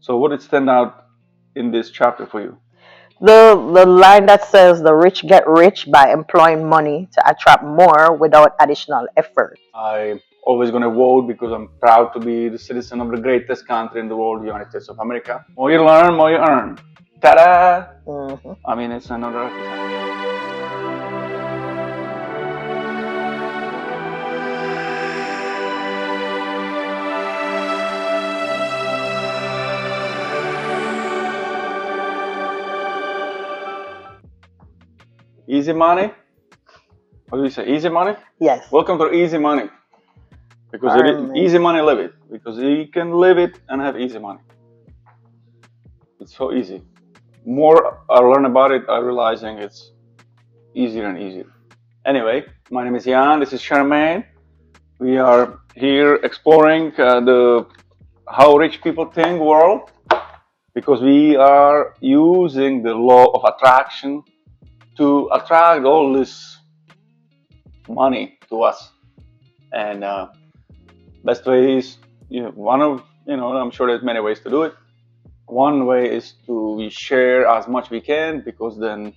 So what did stand out in this chapter for you? The line that says the rich get rich by employing money to attract more without additional effort. I always gonna vote because I'm proud to be the citizen of the greatest country in the world, United States of America. More you learn, more you earn. Ta-da! I mean, it's another episode. Easy money? What do you say? Easy money? Yes. Welcome to easy money. Because easy money, live it. Because you can live it and have easy money. It's so easy. More I learn about it, I'm realizing it's easier and easier. Anyway, my name is Jan. This is Charmaine. We are here exploring the how rich people think world, because we are using the law of attraction to attract all this money to us. And best way is, I'm sure there's many ways to do it. One way is to share as much we can, because then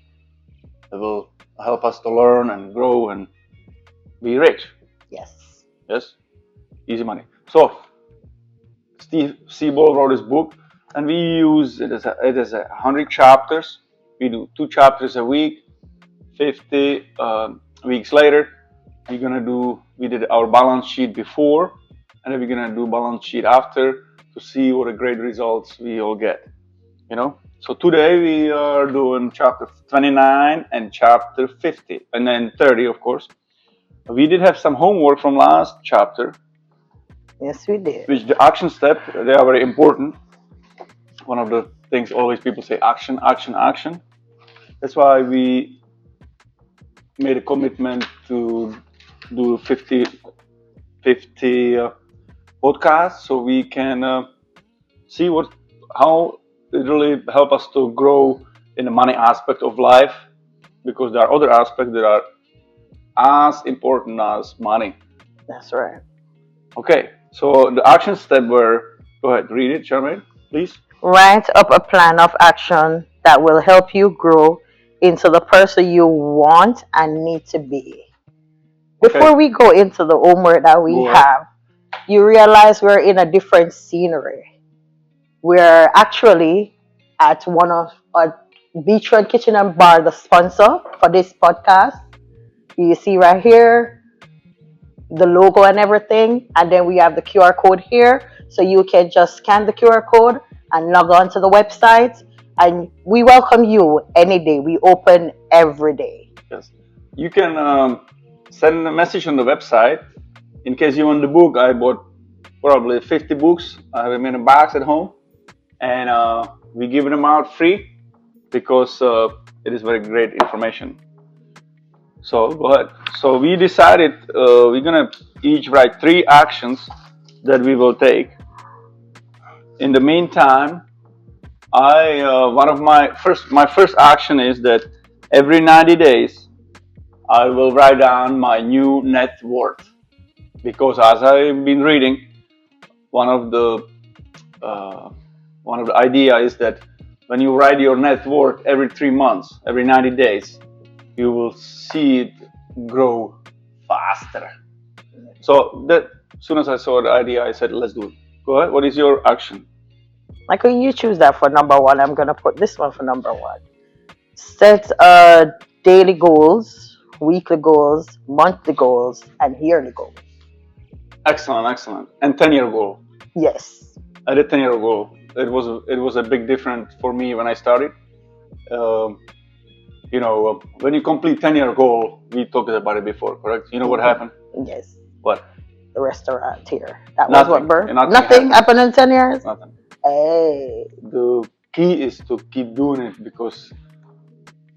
it will help us to learn and grow and be rich. Yes. Yes, easy money. So Steve Siebel wrote this book, and we use it as 100 chapters. We do 2 chapters a week. 50 weeks later, we did our balance sheet before, and then we're gonna do balance sheet after to see what a great results we all get. So today we are doing chapter 29 and chapter 50, and then 30, of course. We did have some homework from last chapter. Yes, we did. Which the action step, they are very important. One of the things always people say, action, action, action. That's why we made a commitment to do 50 podcasts, so we can see how it really help us to grow in the money aspect of life, because there are other aspects that are as important as money. That's right. Okay, so the action step were, go ahead, read it, Charmaine, please. Write up a plan of action that will help you grow into the person you want and need to be. Before we go into the homework that we have, you realize we're in a different scenery. We're actually at one of Beachfront Kitchen and Bar, the sponsor for this podcast. You see right here the logo and everything, and then we have the QR code here, so you can just scan the QR code and log on to the website, and we welcome you any day. We open every day. Yes, you can send a message on the website. In case you want the book, I bought probably 50 books. I have them in a box at home, and we give them out free because it is very great information. So go ahead. So we decided we're gonna each write 3 actions that we will take. In the meantime, my first action is that every 90 days I will write down my new net worth, because as I've been reading, one of the idea is that when you write your net worth every 3 months, every 90 days, you will see it grow faster. So that as soon as I saw the idea, I said, let's do it. Go ahead. What is your action? Like when you choose that for number 1, I'm gonna put this one for number 1. Set daily goals, weekly goals, monthly goals, and yearly goals. Excellent, excellent. And 10-year goal. Yes. I did 10-year goal. It was a big difference for me when I started. When you complete 10-year goal, we talked about it before, correct? You know what happened? Yes. What? The restaurant here. That was what burned. Nothing happened in 10 years? Nothing. Hey. The key is to keep doing it, because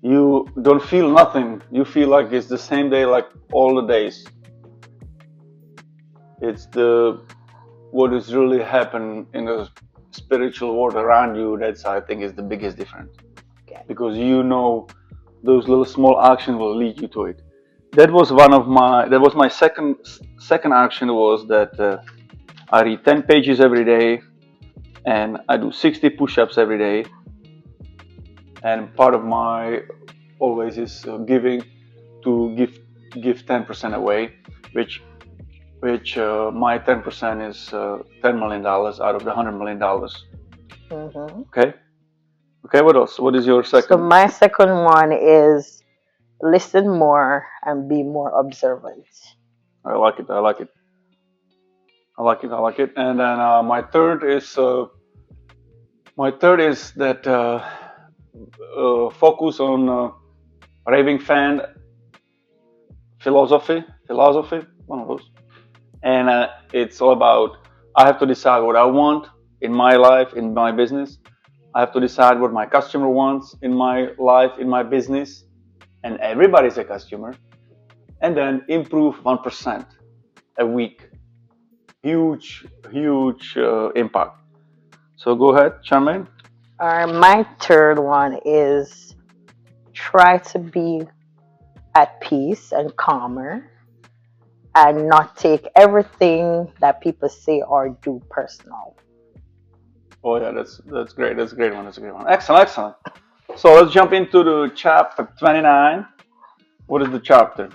you don't feel nothing. You feel like it's the same day like all the days. It's what is really happening in the spiritual world around you. That's, I think, is the biggest difference. Okay. Because those little small actions will lead you to it. That was my second action, was that I read 10 pages every day, and I do 60 push-ups every day. And part of my always is giving to give 10% away, which my 10% is $10 million out of the $100 million. Okay. Okay. What else? What is your second? So my second one is listen more and be more observant. I like it. I like it. I like it. I like it. And then my third is that focus on raving fan philosophy, one of those. And it's all about I have to decide what I want in my life, in my business. I have to decide what my customer wants in my life, in my business, and everybody's a customer. And then improve 1% a week. Huge impact. So go ahead, Charmaine. My third one is try to be at peace and calmer and not take everything that people say or do personal. Oh yeah, that's great. That's a great one. That's a great one. Excellent, excellent. So let's jump into the chapter 29. What is the chapter?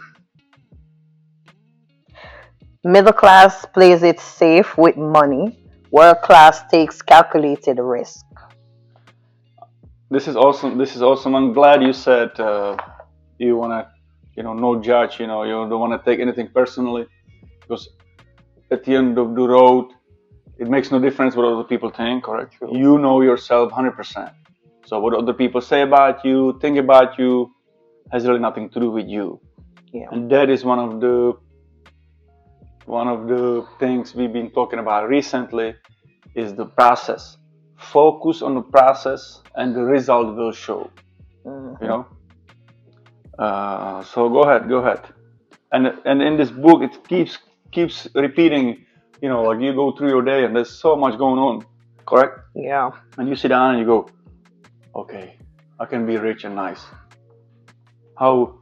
Middle class plays it safe with money. World class takes calculated risk. This is awesome. This is awesome. I'm glad you said you wanna, no judge. You don't wanna take anything personally, because at the end of the road, it makes no difference what other people think. Correct? True. You know yourself 100%. So what other people say about you, think about you, has really nothing to do with you. Yeah. And that is one of the things we've been talking about recently is the process. Focus on the process and the result will show. Mm-hmm. So go ahead. And in this book it keeps repeating, like you go through your day and there's so much going on, correct? Yeah. And you sit down and you go, okay, I can be rich and nice. What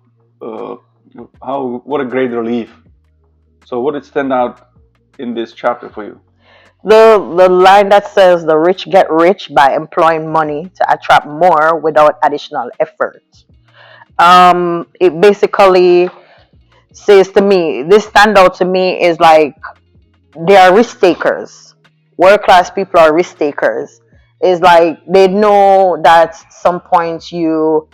a great relief. So what did stand out in this chapter for you? The line that says the rich get rich by employing money to attract more without additional effort. It basically says to me, this stand out to me is like they are risk takers. World class people are risk takers. It's like they know that some point you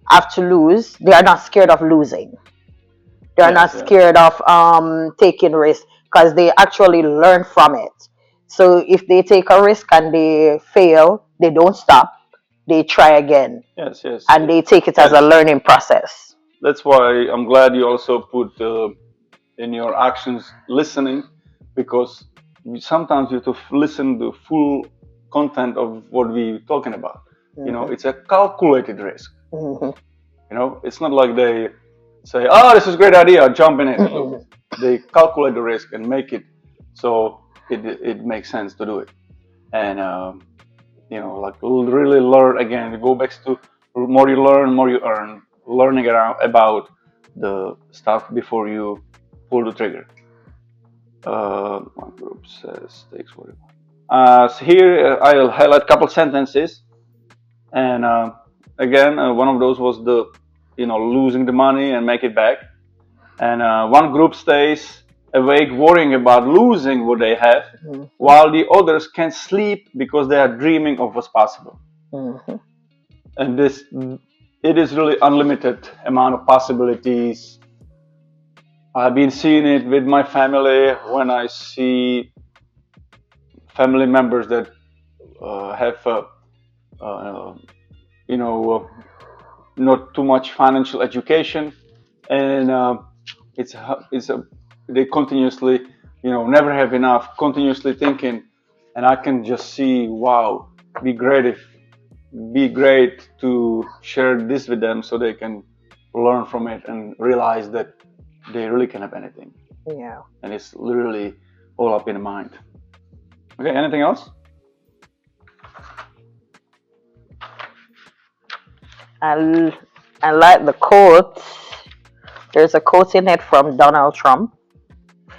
have to lose. They are not scared of losing. They are not scared of taking risks because they actually learn from it. So if they take a risk and they fail, they don't stop. They try again. Yes. And they take it as a learning process. That's why I'm glad you also put in your actions listening, because sometimes you have to listen to the full content of what we're talking about. Mm-hmm. It's a calculated risk. Mm-hmm. It's not like they say, "Oh, this is a great idea, jump in it." Mm-hmm. They calculate the risk and make it so it makes sense to do it. And like really learn again. Go back to more you learn, more you earn. Learning about the stuff before you pull the trigger. One group says takes what it wants. So here I'll highlight a couple sentences, and again one of those was the losing the money and make it back. And one group stays awake worrying about losing what they have, mm-hmm. while the others can't sleep because they are dreaming of what's possible. Mm-hmm. And it is really unlimited amount of possibilities. I've been seeing it with my family when I see family members that have not too much financial education, and they continuously never have enough, continuously thinking, and I can just see, wow, be great to share this with them so they can learn from it and realize that they really can have anything. Yeah. And it's literally all up in the mind. Okay, anything else? I like the quote. There's a quote in it from Donald Trump.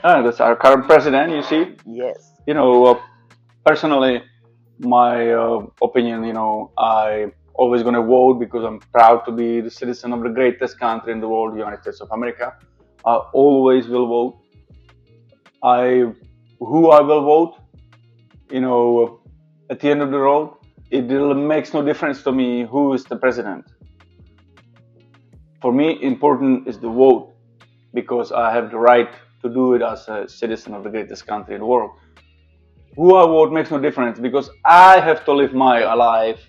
That's our current president, you see. Yes. Personally, my opinion, I always gonna vote because I'm proud to be the citizen of the greatest country in the world, United States of America. I always will vote. I who I will vote, you know, at the end of the road, it really makes no difference to me who is the president. For me, important is the vote because I have the right to do it as a citizen of the greatest country in the world. Who I vote makes no difference because I have to live my life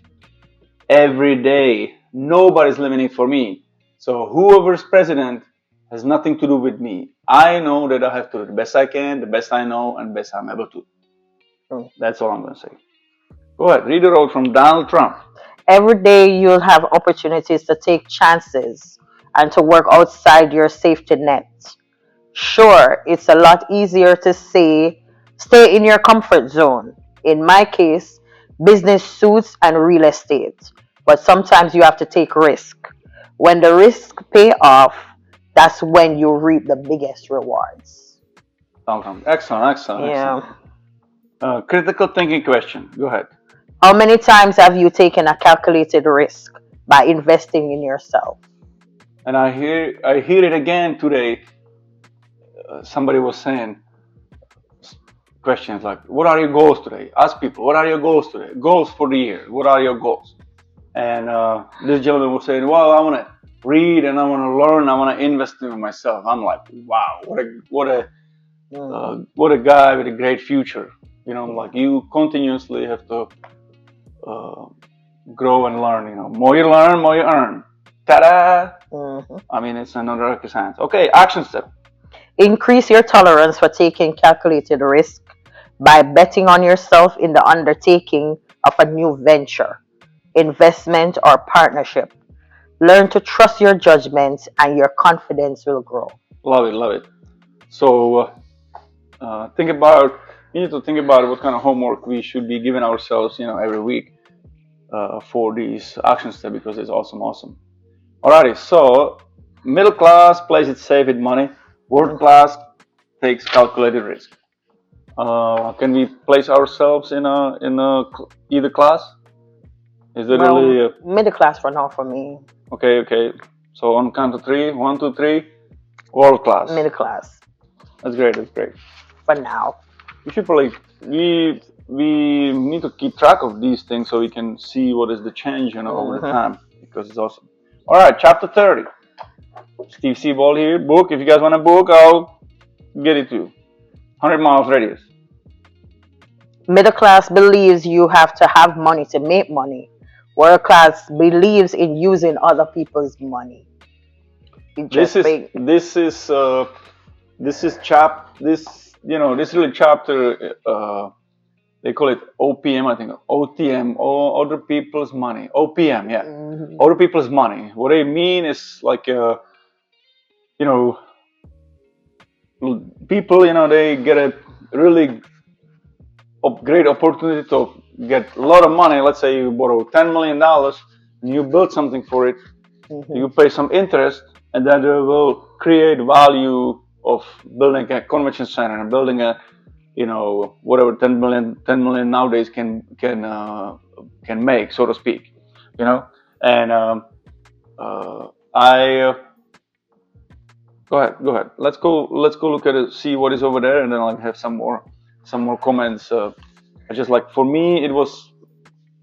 every day. Nobody's living it for me. So whoever's president has nothing to do with me. I know that I have to do the best I can, the best I know, and the best I'm able to. That's all I'm going to say. Go ahead, read the road from Donald Trump. Every day you'll have opportunities to take chances and to work outside your safety net. Sure, it's a lot easier to say, stay in your comfort zone. In my case, business suits and real estate. But sometimes you have to take risk. When the risk pay off, that's when you reap the biggest rewards. Donald Trump. Excellent, excellent, excellent. Yeah. Critical thinking question. Go ahead. How many times have you taken a calculated risk by investing in yourself? And I hear it again today. Somebody was saying questions like, "What are your goals today?" Ask people, "What are your goals today? Goals for the year? What are your goals?" And this gentleman was saying, "Well, I want to read and I want to learn. I want to invest in myself." I'm like, "Wow, what a guy with a great future." Like you continuously have to grow and learn. More you learn, more you earn. Ta-da! I mean, it's another rocket science. Okay, action step. Increase your tolerance for taking calculated risk by betting on yourself in the undertaking of a new venture, investment, or partnership. Learn to trust your judgment and your confidence will grow. Love it, love it. So we need to think about what kind of homework we should be giving ourselves, every week for these action steps because it's awesome, awesome. Alrighty, so middle class plays it safe with money. World class takes calculated risk. Can we place ourselves in either class? Is it really middle class for now for me? Okay. So on count of three, 1, 2, 3, world class. Middle class. That's great. That's great. For now. We should probably we need to keep track of these things so we can see what is the change, over the time because it's awesome. All right, chapter 30. Steve Seaball here. Book. If you guys want a book, I'll get it to you. 100 miles radius. Middle class believes you have to have money to make money. World class believes in using other people's money. This really chapter. They call it OPM, I think. OTM, other people's money. OPM, yeah. Other people's money. What I mean is like, people, they get a really great opportunity to get a lot of money. Let's say you borrow $10 million and you build something for it. You pay some interest, and then it will create value of building a convention center and building a, whatever 10 million nowadays can make, so to speak, And go ahead. Let's go look at it, see what is over there, and then I'll have some more comments. Just like for me, it was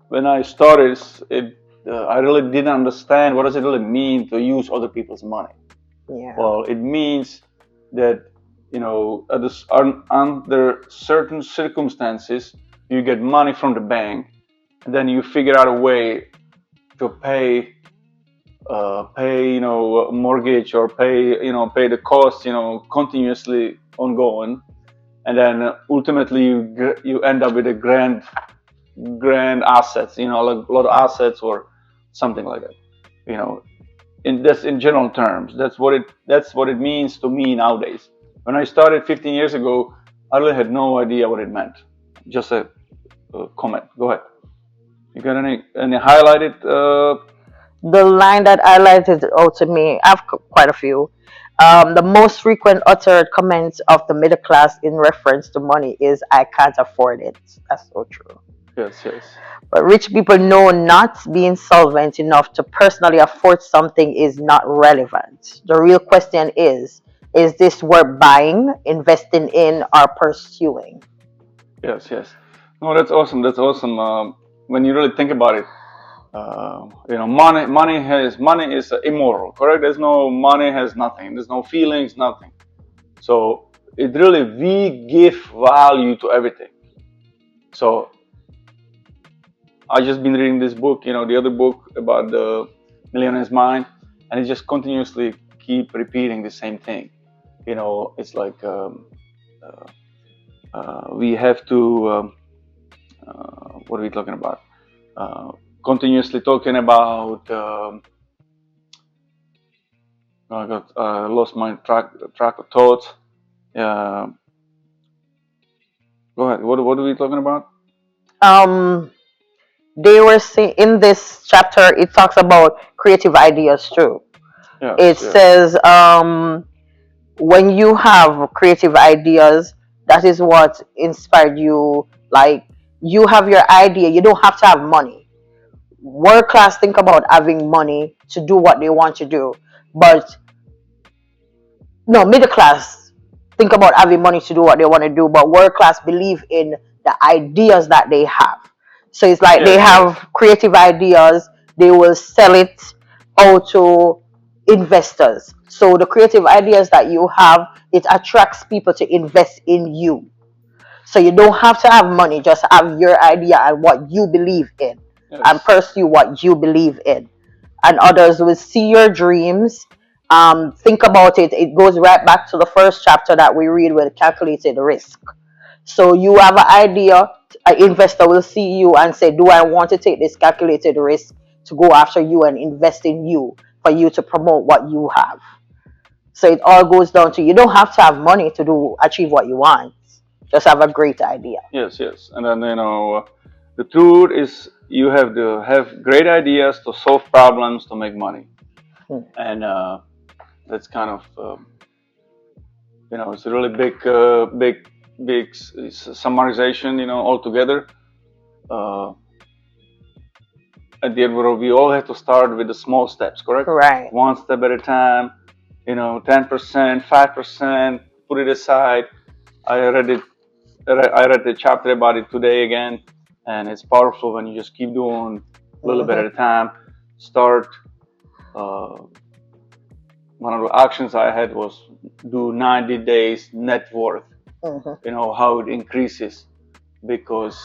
when I started. I really didn't understand what does it really mean to use other people's money. Yeah. Well, it means that under certain circumstances you get money from the bank, and then you figure out a way to pay mortgage or pay the cost continuously ongoing, and then ultimately you end up with a grand assets, like a lot of assets or something like that, in general terms. That's what it means to me nowadays. When I started 15 years ago, I really had no idea what it meant. Just a comment. Go ahead. You got any highlighted? The line that highlighted out to me, I have quite a few. The most frequent uttered comments of the middle class in reference to money is, "I can't afford it." That's so true. Yes, yes. But rich people know not being solvent enough to personally afford something is not relevant. The real question is this worth buying, investing in, or pursuing? Yes, yes. No, that's awesome. That's awesome. When you really think about it, money is immoral, correct? There's no money has nothing. There's no feelings, nothing. So it really we give value to everything. So I just been reading this book, the other book about the millionaire's mind, and it just continuously keep repeating the same thing. It's like we have to. What are we talking about? Continuously talking about. I got lost my track of thoughts. Go ahead. What are we talking about? Um, they were saying in this chapter, it talks about creative ideas too. Yes, It yes, says when you have creative ideas, that is what inspired you. Like you have your idea, you don't have to have money. World class think about having money to do what they want to do, but no, middle class think about having money to do what they want to do, but world class believe in the ideas that they have. So it's like they yes, yes, have creative ideas, they will sell it out to investors. So the creative ideas that you have, it attracts people to invest in you. So you don't have to have money, just have your idea and what you believe in and yes, pursue what you believe in. And others will see your dreams. Think about it. It goes right back to the first chapter that we read with calculated risk. So you have an idea, an investor will see you and say, do I want to take this calculated risk to go after you and invest in you for you to promote what you have? So it all goes down to you don't have to have money to achieve what you want. Just have a great idea. yes, yes. And then the truth is you have to have great ideas to solve problems to make money, Hmm. and that's kind of it's a really big summarization, altogether. Uh, at the end, where we all have to start with the small steps, correct? Right. One step at a time. 10%, 5%, put it aside. I read it. I read the chapter about it today again, and it's powerful when you just keep doing a little bit at a time. Start. Uh, One of the actions I had was do 90 days net worth. How it increases because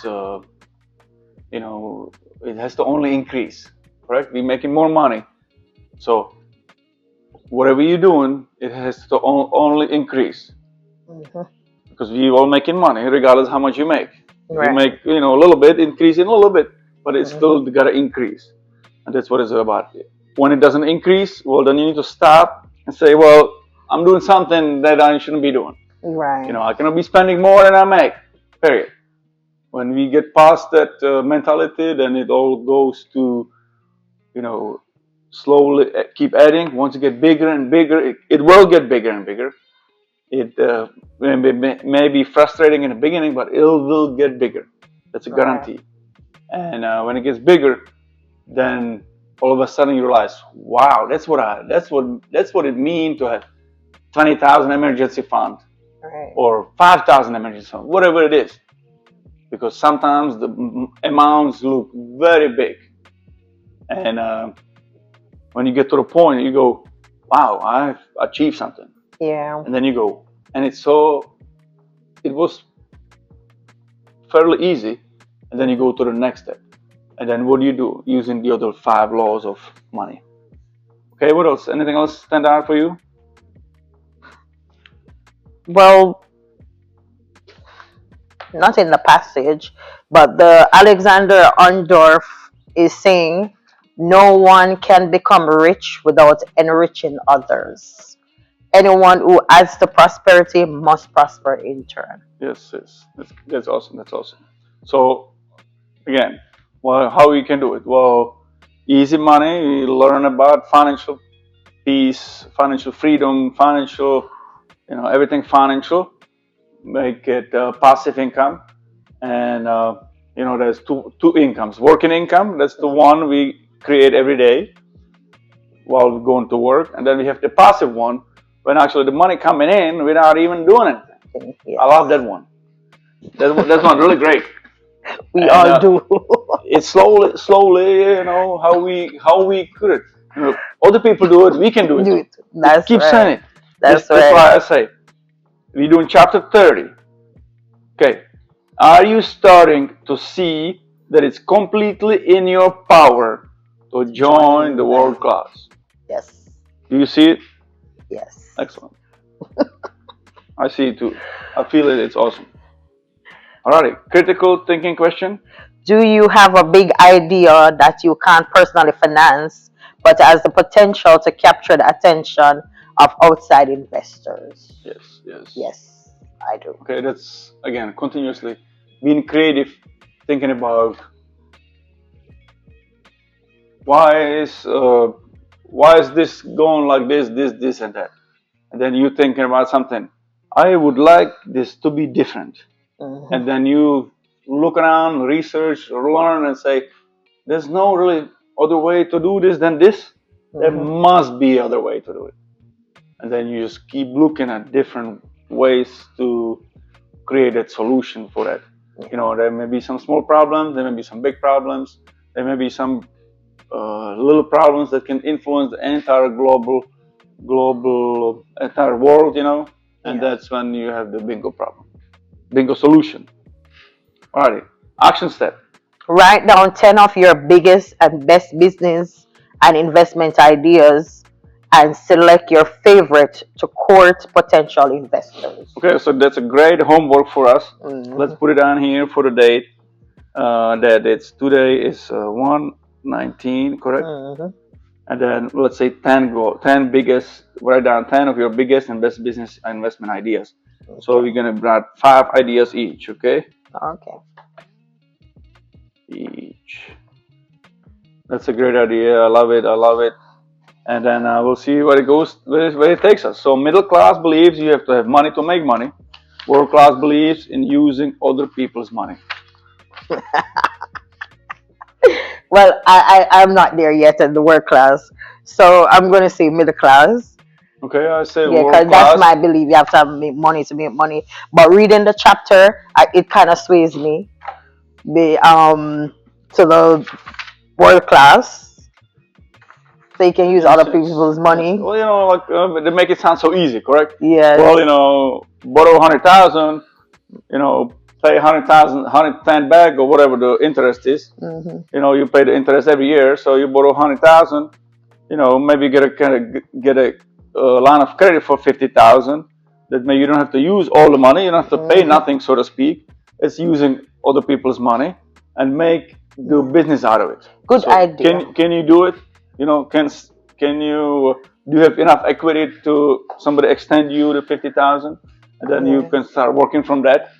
it has to only increase. Correct? We're making more money, so whatever you're doing, it has to only increase because we're all making money regardless how much you make. If you make a little bit, increasing a little bit, but it's still got to increase, and that's what it's about. When it doesn't increase, well, then you need to stop and say, well, I'm doing something that I shouldn't be doing. Right. I cannot be spending more than I make. Period. When we get past that mentality, then it all goes to, slowly keep adding. Once you get bigger and bigger, it will get bigger and bigger. It may be frustrating in the beginning, but it will get bigger. That's a guarantee. And when it gets bigger, then all of a sudden you realize, wow, that's what it means to have 20,000 emergency fund, or 5,000 emergency fund, whatever it is, because sometimes the amounts look very big, and when you get to the point, you go, wow, I've achieved something. Yeah. And then you go, and it was fairly easy, and then you go to the next step. And then what do you do using the other 5 laws of money? Okay, what else? Anything else stand out for you? Well, not in the passage, but the Alexander Orndorff is saying no one can become rich without enriching others. Anyone who adds to prosperity must prosper in turn. Yes, yes. That's awesome. That's awesome. So, again, well, how we can do it? Well, easy money. We learn about financial peace, financial freedom, financial, everything financial. Make it passive income, and There's two incomes. Working income, that's the one we create every day while we're going to work, and then we have the passive one when actually the money coming in without even doing anything. Yes. I love that one. That's one really great. We all do. It's slowly, how we could it. Other people do it, we can do it. Do it. That's Keep right. saying it. That's That's why I say we're doing chapter 30. Okay, are you starting to see that it's completely in your power to join the world class? Yes. Do you see it? Yes. Excellent. I see it too. I feel it. It's awesome. Alrighty, critical thinking question. Do you have a big idea that you can't personally finance, but has the potential to capture the attention of outside investors? Yes, yes. Yes, I do. Okay, that's again continuously being creative, thinking about why is this going like this, and that, and then you thinking about something. I would like this to be different, and then you look around, research, learn, and say, "There's no really other way to do this than this. There must be other way to do it." And then you just keep looking at different ways to create that solution for that. There may be some small problems, there may be some big problems, there may be some little problems that can influence the entire global entire world, and that's when you have the bingo solution. Alrighty, action step. Write down 10 of your biggest and best business and investment ideas and select your favorite to court potential investors. Okay, so that's a great homework for us. Let's put it on here for the date. That it's today is 1/19, correct? And then let's say 10 biggest. Write down 10 of your biggest and best business and investment ideas. So we're gonna write 5 ideas each. Okay. Okay. Each. That's a great idea. I love it. And then we'll see where it goes, where it takes us. So middle class believes you have to have money to make money. World class believes in using other people's money. Well, I'm not there yet in the world class, so I'm going to say middle class. Okay, I say Yeah, world because class. that's my belief. You have to have money to make money. But reading the chapter, it kind of sways me. To the world class, so you can use other people's money. Well, they make it sound so easy, correct? Yes. Well, borrow 100,000, pay 100,000, 110 back or whatever the interest is. You pay the interest every year, so you borrow 100,000. Maybe get a line of credit for 50,000. That maybe you don't have to use all the money. You don't have to pay nothing, so to speak. It's using other people's money and do business out of it. Good idea. Can you do it? Can you do you have enough equity to somebody extend you the 50,000, and then you can start working from that?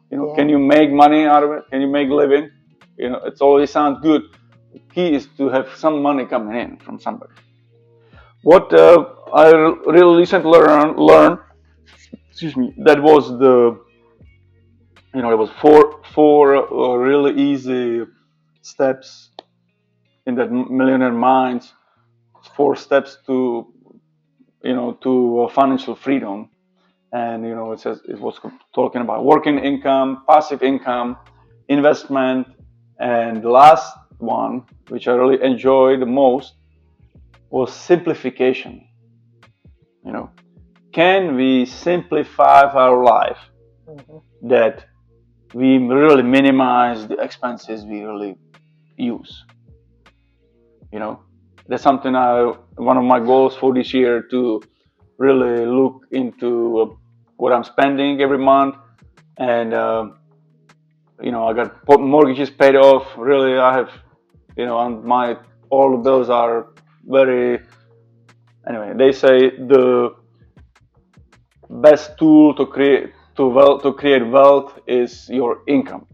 Can you make money out of it? Can you make living? It always sounds good. The key is to have some money coming in from somebody. What I really recently learned, excuse me, that was there was four really easy steps in that Millionaire Minds. 4 steps to financial freedom, and it was talking about working income, passive income, investment, and the last one, which I really enjoyed the most, was simplification. Can we simplify our life that we really minimize the expenses we really use? That's something one of my goals for this year, to really look into what I'm spending every month, and I got mortgages paid off. Really, I have, all of those are very. Anyway, they say the best tool to create wealth is your income.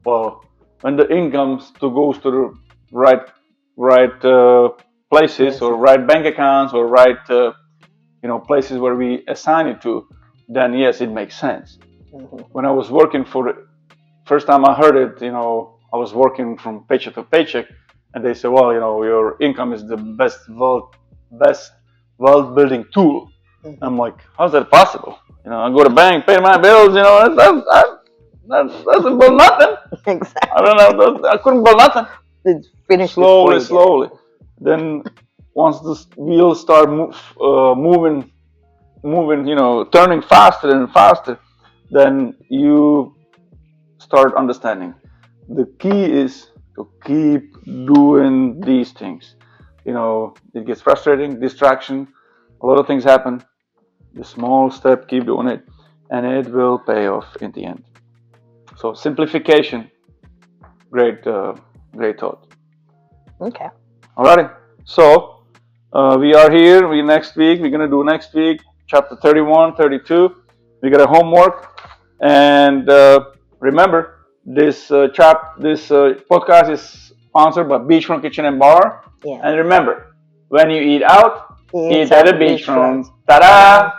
Well, when the income goes to the right places, or right bank accounts, or right places where we assign it to, then yes, it makes sense. When I was working for first time I heard it, I was working from paycheck to paycheck, and they say, well, your income is the best wealth building tool. Mm-hmm. I'm like, how's that possible? I go to bank, pay my bills. That doesn't build nothing. Exactly. I don't know. I couldn't build nothing. It's finished Slowly. Then once the wheels start moving, turning faster and faster, then you start understanding. The key is to keep doing these things. It gets frustrating, distraction, a lot of things happen. The small step, keep doing it, and it will pay off in the end. So simplification, great thought. Okay. Alrighty. So we are here. We're gonna do next week chapter 31, 32. We got a homework, and remember this podcast is sponsored by Beachfront Kitchen and Bar. Yeah. And remember, when you eat out, eat at at a beachfront. Ta-da!